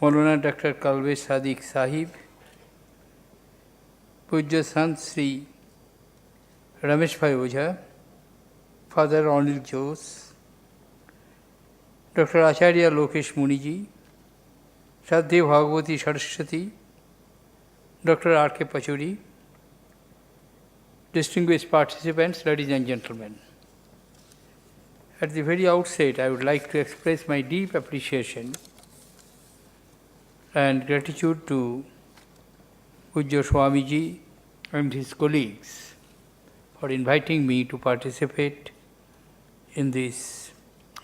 Maulana Dr. Kalvesh Sadiq Sahib, Pujya Sant Shri Ramesh Bhai Ojha, Father Anil Jose, Dr. Acharya Lokesh Muniji, Shraddhe Bhagavati Saraswati, Dr. R.K. Pachuri, distinguished participants, ladies and gentlemen. At the very outset, I would like to express my deep appreciation and gratitude to Pujya Swamiji and his colleagues for inviting me to participate in this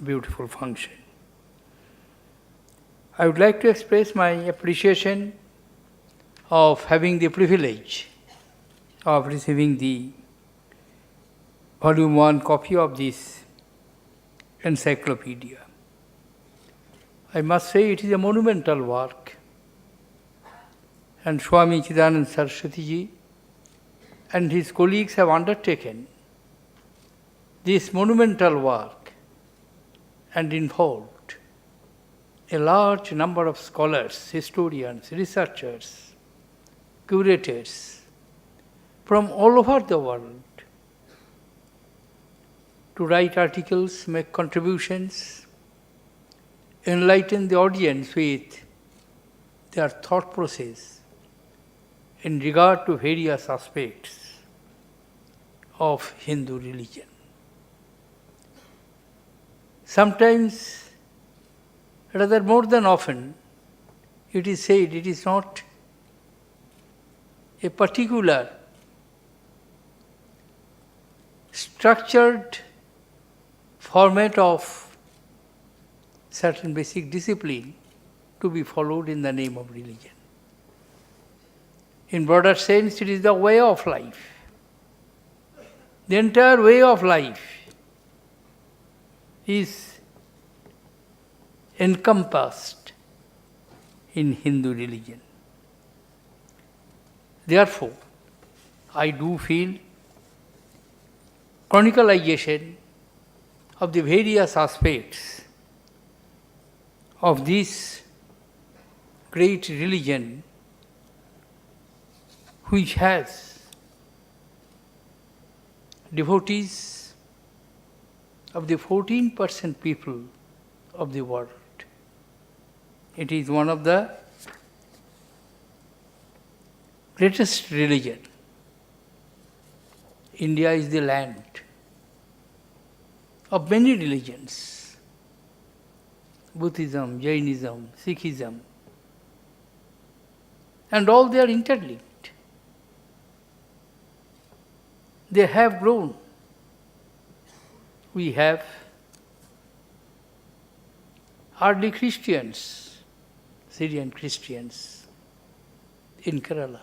beautiful function. I would like to express my appreciation of having the privilege of receiving the volume 1 copy of this encyclopedia. I must say it is a monumental work, and Swami Chidanand Saraswati Ji and his colleagues have undertaken this monumental work and involved a large number of scholars, historians, researchers, curators from all over the world to write articles, make contributions, enlighten the audience with their thought process in regard to various aspects of Hindu religion. Sometimes, rather more than often, it is said it is not a particular structured format of certain basic discipline to be followed in the name of religion. In broader sense, it is the way of life. The entire way of life is encompassed in Hindu religion. Therefore, I do feel chronicalization of the various aspects of this great religion, which has devotees of the 14% people of the world. It is one of the greatest religion. India is the land of many religions, Buddhism, Jainism, Sikhism, and all they are interlinked. They have grown. We have early Christians, Syrian Christians in Kerala.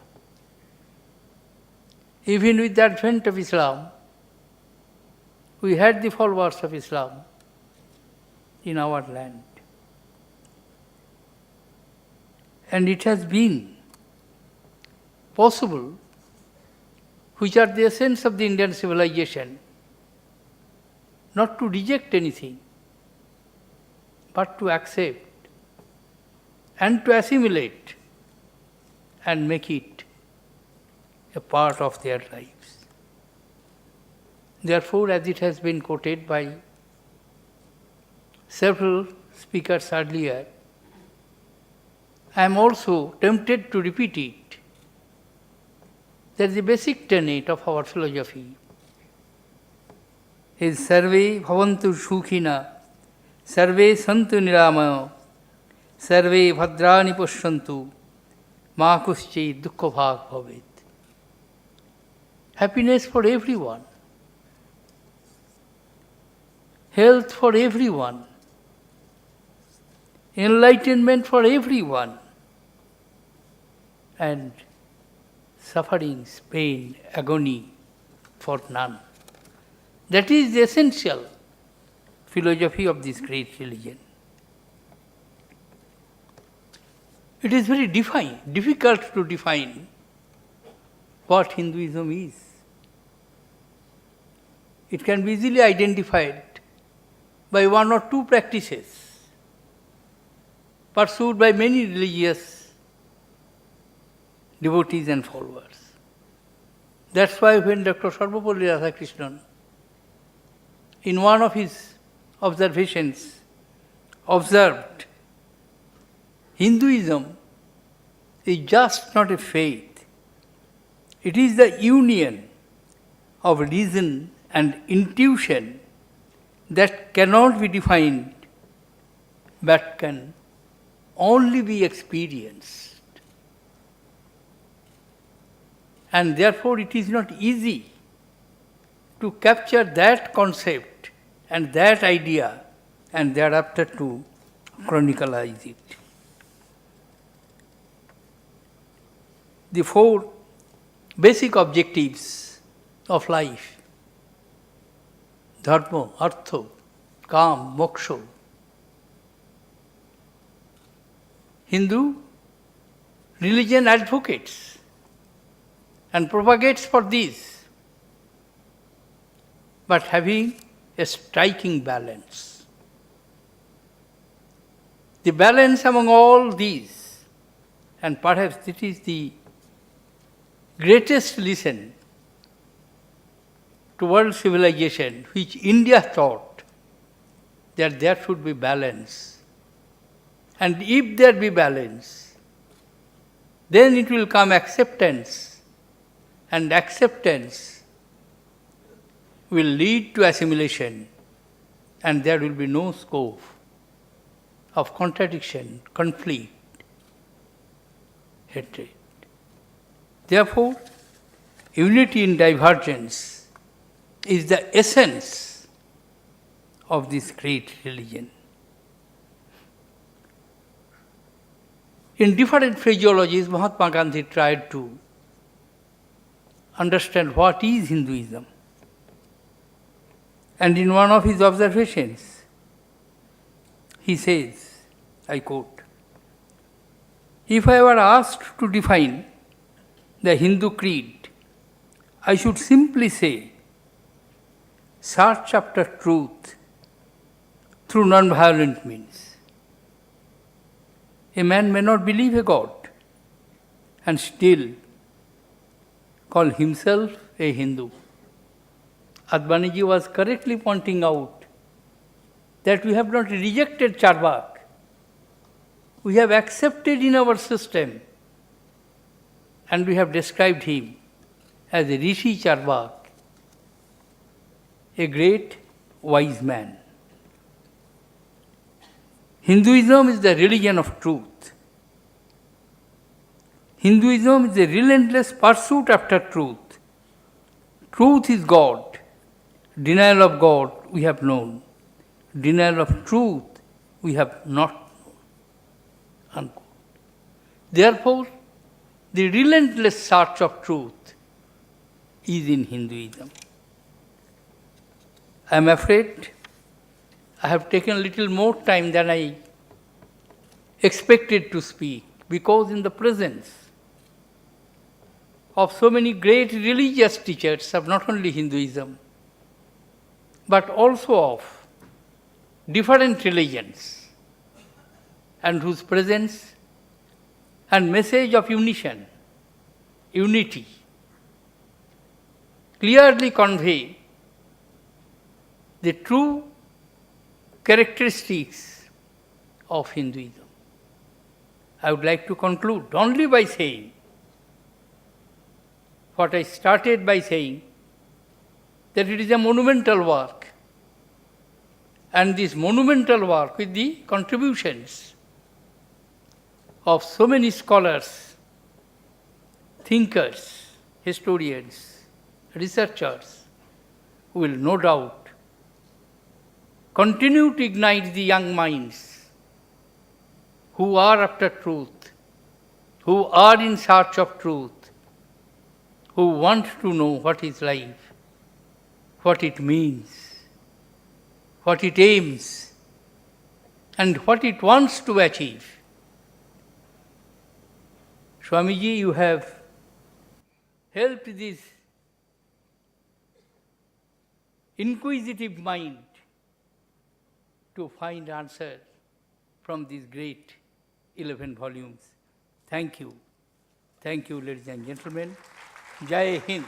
Even with the advent of Islam, we had the followers of Islam in our land. And it has been possible, which are the essence of the Indian civilization, not to reject anything, but to accept and to assimilate and make it a part of their lives. Therefore, as it has been quoted by several speakers earlier, I am also tempted to repeat it, that the basic tenet of our philosophy is Sarve Bhavantu Sukhina, Sarve Santu Niramaya, Sarve Bhadrani Pushyantu, Ma Kusche Dukkha Bhag Bhavet. Happiness for everyone, health for everyone, enlightenment for everyone, and sufferings, pain, agony for none. That is the essential philosophy of this great religion. It is very difficult to define what Hinduism is. It can be easily identified by one or two practices. pursued by many religious devotees and followers. That's why when Dr. Sarvapalli Radhakrishnan, in one of his observations, observed Hinduism is just not a faith. It is the union of reason and intuition that cannot be defined but can only be experienced. And therefore it is not easy to capture that concept and that idea and thereafter to chronicleize it. The four basic objectives of life: Dharma, Artha, Kam, Moksha. Hindu religion advocates and propagates for these, but having a striking balance. The balance among all these, and perhaps it is the greatest lesson to world civilization, which India thought that there should be balance. And if there be balance, then it will come acceptance, and acceptance will lead to assimilation, and there will be no scope of contradiction, conflict, hatred. Therefore, unity in divergence is the essence of this great religion. In different phraseologies, Mahatma Gandhi tried to understand what is Hinduism. And in one of his observations, he says, I quote, "If I were asked to define the Hindu creed, I should simply say, search after truth through non-violent means. A man may not believe a God and still call himself a Hindu." Advaniji was correctly pointing out that we have not rejected Charvak. We have accepted in our system, and we have described him as a Rishi Charvak, a great wise man. Hinduism is the religion of truth. Hinduism is a relentless pursuit after truth. Truth is God. Denial of God we have known. Denial of truth we have not known. Unquote. Therefore, the relentless search of truth is in Hinduism. I am afraid I have taken a little more time than I expected to speak, because in the presence of so many great religious teachers of not only Hinduism, but also of different religions, and whose presence and message of unity, clearly convey the true characteristics of Hinduism. I would like to conclude only by saying what I started by saying, that it is a monumental work, and this monumental work, with the contributions of so many scholars, thinkers, historians, researchers, will no doubt continue to ignite the young minds who are after truth, who are in search of truth, who want to know what is life, what it means, what it aims, and what it wants to achieve. Swamiji, you have helped this inquisitive mind to find answer from this great 11 volumes. Thank you. Thank you, ladies and gentlemen. Jai Hind.